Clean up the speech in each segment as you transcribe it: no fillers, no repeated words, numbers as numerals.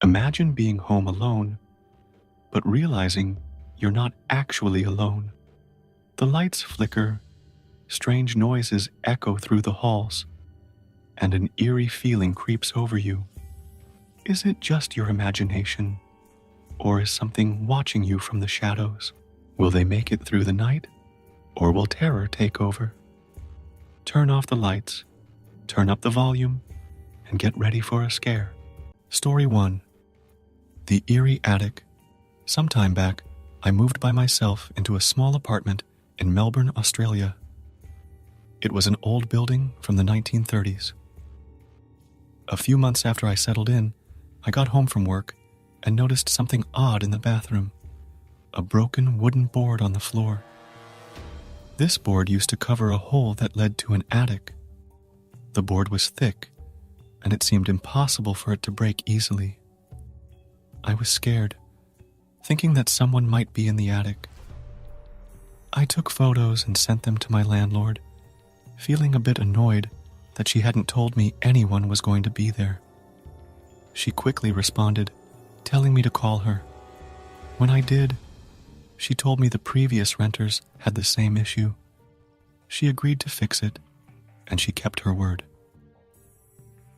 Imagine being home alone, but realizing you're not actually alone. The lights flicker, strange noises echo through the halls, and an eerie feeling creeps over you. Is it just your imagination, or is something watching you from the shadows? Will they make it through the night, or will terror take over? Turn off the lights, turn up the volume, and get ready for a scare. Story 1. The Eerie Attic. Some time back, I moved by myself into a small apartment in Melbourne, Australia. It was an old building from the 1930s. A few months after I settled in, I got home from work and noticed something odd in the bathroom: a broken wooden board on the floor. This board used to cover a hole that led to an attic. The board was thick, and it seemed impossible for it to break easily. I was scared, thinking that someone might be in the attic. I took photos and sent them to my landlord, feeling a bit annoyed that she hadn't told me anyone was going to be there. She quickly responded, telling me to call her. When I did, she told me the previous renters had the same issue. She agreed to fix it, and she kept her word.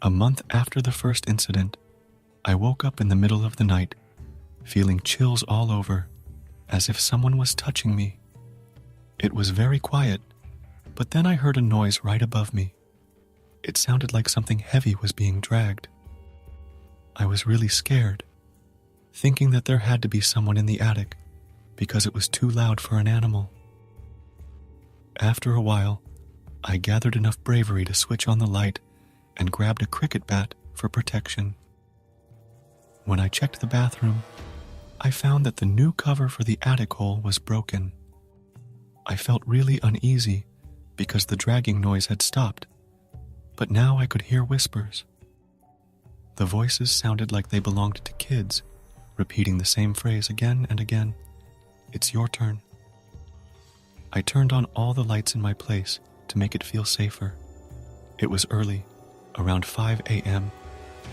A month after the first incident, I woke up in the middle of the night, feeling chills all over, as if someone was touching me. It was very quiet, but then I heard a noise right above me. It sounded like something heavy was being dragged. I was really scared, thinking that there had to be someone in the attic because it was too loud for an animal. After a while, I gathered enough bravery to switch on the light and grabbed a cricket bat for protection. When I checked the bathroom, I found that the new cover for the attic hole was broken. I felt really uneasy because the dragging noise had stopped, but now I could hear whispers. The voices sounded like they belonged to kids, repeating the same phrase again and again. It's your turn. I turned on all the lights in my place to make it feel safer. It was early, around 5 a.m.,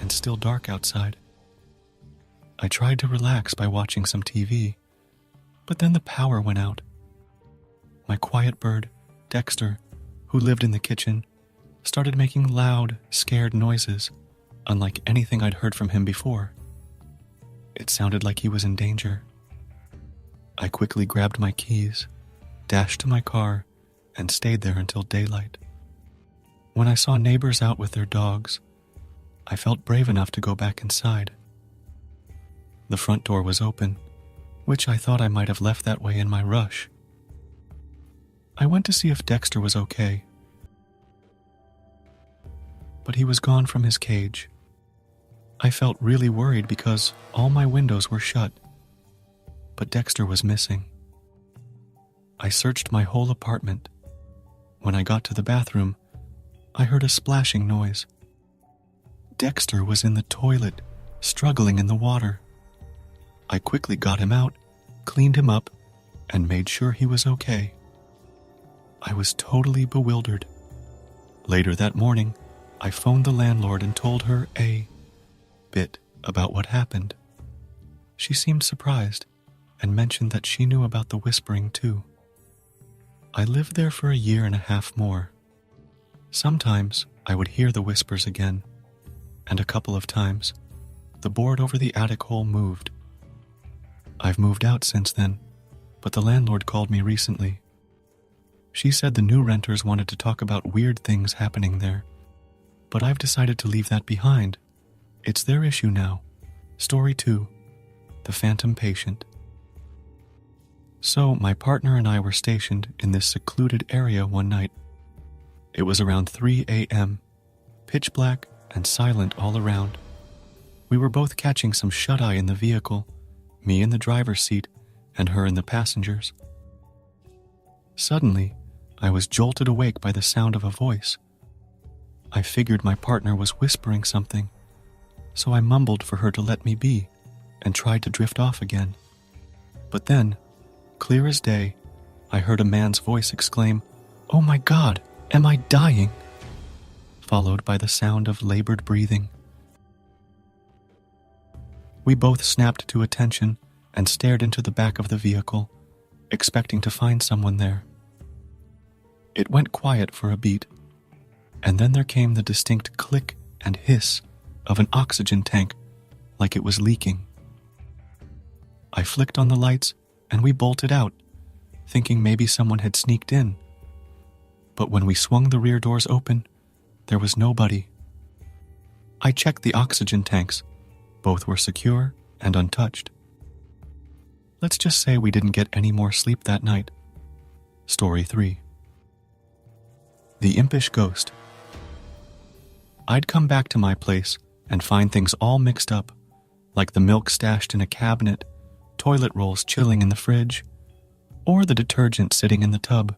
and still dark outside. I tried to relax by watching some TV, but then the power went out. My quiet bird, Dexter, who lived in the kitchen, started making loud, scared noises, unlike anything I'd heard from him before. It sounded like he was in danger. I quickly grabbed my keys, dashed to my car, and stayed there until daylight. When I saw neighbors out with their dogs, I felt brave enough to go back inside. The front door was open, which I thought I might have left that way in my rush. I went to see if Dexter was okay, but he was gone from his cage. I felt really worried because all my windows were shut, but Dexter was missing. I searched my whole apartment. When I got to the bathroom, I heard a splashing noise. Dexter was in the toilet, struggling in the water. I quickly got him out, cleaned him up, and made sure he was okay. I was totally bewildered. Later that morning, I phoned the landlord and told her a bit about what happened. She seemed surprised and mentioned that she knew about the whispering too. I lived there for a year and a half more. Sometimes I would hear the whispers again, and a couple of times, the board over the attic hole moved. I've moved out since then, but the landlord called me recently. She said the new renters wanted to talk about weird things happening there, but I've decided to leave that behind. It's their issue now. Story 2, The Phantom Patient. So my partner and I were stationed in this secluded area one night. It was around 3 a.m., pitch black and silent all around. We were both catching some shut-eye in the vehicle, me in the driver's seat and her in the passenger's. Suddenly, I was jolted awake by the sound of a voice. I figured my partner was whispering something, so I mumbled for her to let me be and tried to drift off again. But then, clear as day, I heard a man's voice exclaim, "Oh my God, am I dying?" followed by the sound of labored breathing. We both snapped to attention and stared into the back of the vehicle, expecting to find someone there. It went quiet for a beat, and then there came the distinct click and hiss of an oxygen tank like it was leaking. I flicked on the lights and we bolted out, thinking maybe someone had sneaked in. But when we swung the rear doors open, there was nobody. I checked the oxygen tanks. Both were secure and untouched. Let's just say we didn't get any more sleep that night. Story 3. The Impish Ghost. I'd come back to my place and find things all mixed up, like the milk stashed in a cabinet, toilet rolls chilling in the fridge, or the detergent sitting in the tub.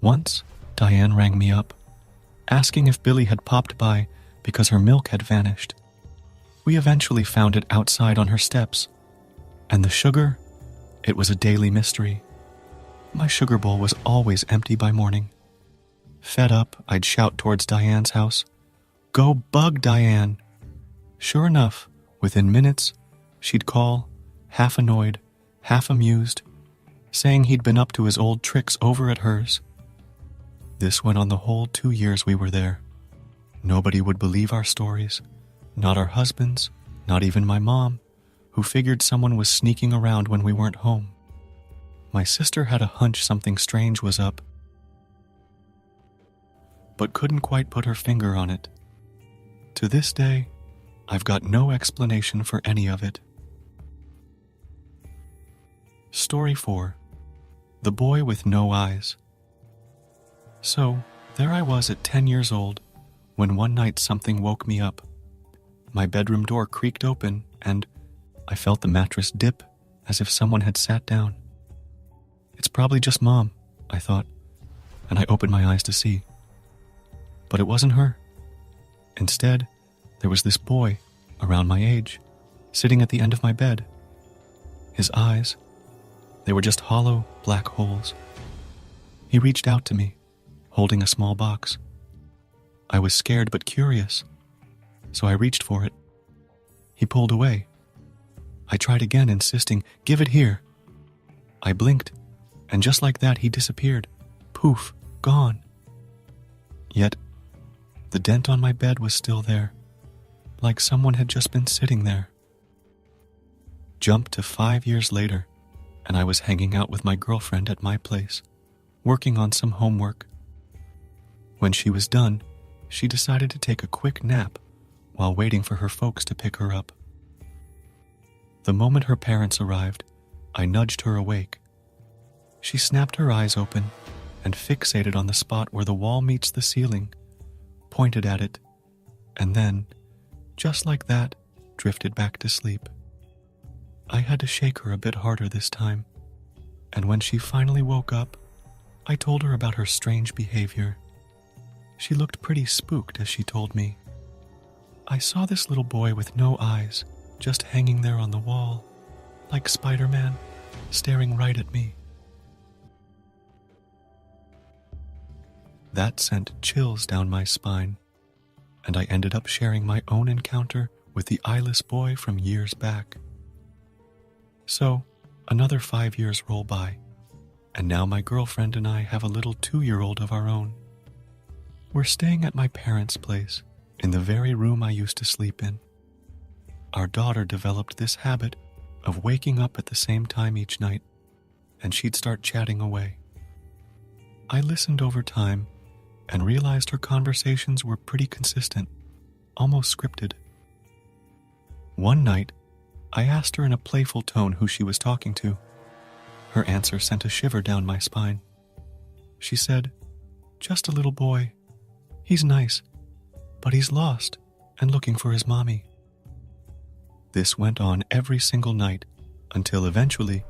Once, Diane rang me up, asking if Billy had popped by because her milk had vanished. We eventually found it outside on her steps, and the sugar, it was a daily mystery. My sugar bowl was always empty by morning. Fed up, I'd shout towards Diane's house, "Go bug Diane!" Sure enough, within minutes, she'd call, half annoyed, half amused, saying he'd been up to his old tricks over at hers. This went on the whole 2 years we were there. Nobody would believe our stories, not our husbands, not even my mom, who figured someone was sneaking around when we weren't home. My sister had a hunch something strange was up, but couldn't quite put her finger on it. To this day, I've got no explanation for any of it. Story 4. The Boy with No Eyes. So, there I was at 10 years old, when one night something woke me up. My bedroom door creaked open, and I felt the mattress dip as if someone had sat down. It's probably just Mom, I thought, and I opened my eyes to see. But it wasn't her. Instead, there was this boy, around my age, sitting at the end of my bed. His eyes, they were just hollow, black holes. He reached out to me, holding a small box. I was scared but curious, so I reached for it. He pulled away. I tried again, insisting, "Give it here." I blinked, and just like that, he disappeared. Poof, gone. Yet, the dent on my bed was still there, like someone had just been sitting there. Jump to 5 years later, and I was hanging out with my girlfriend at my place, working on some homework. When she was done, she decided to take a quick nap while waiting for her folks to pick her up. The moment her parents arrived, I nudged her awake. She snapped her eyes open and fixated on the spot where the wall meets the ceiling, pointed at it, and then, just like that, drifted back to sleep. I had to shake her a bit harder this time, and when she finally woke up, I told her about her strange behavior. She looked pretty spooked as she told me, "I saw this little boy with no eyes, just hanging there on the wall, like Spider-Man, staring right at me." That sent chills down my spine, and I ended up sharing my own encounter with the eyeless boy from years back. So, another 5 years roll by, and now my girlfriend and I have a little 2-year-old of our own. We're staying at my parents' place, in the very room I used to sleep in. Our daughter developed this habit of waking up at the same time each night, and she'd start chatting away. I listened over time and realized her conversations were pretty consistent, almost scripted. One night, I asked her in a playful tone who she was talking to. Her answer sent a shiver down my spine. She said, "Just a little boy. He's nice, but he's lost and looking for his mommy." This went on every single night until eventually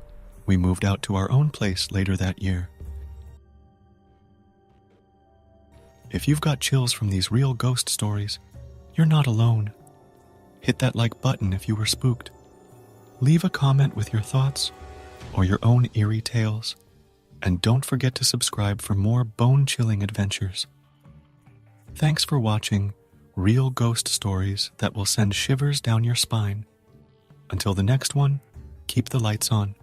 we moved out to our own place later that year. If you've got chills from these real ghost stories, you're not alone. Hit that like button if you were spooked. Leave a comment with your thoughts or your own eerie tales, and don't forget to subscribe for more bone-chilling adventures. Thanks for watching Real Ghost Stories that will send shivers down your spine. Until the next one, keep the lights on.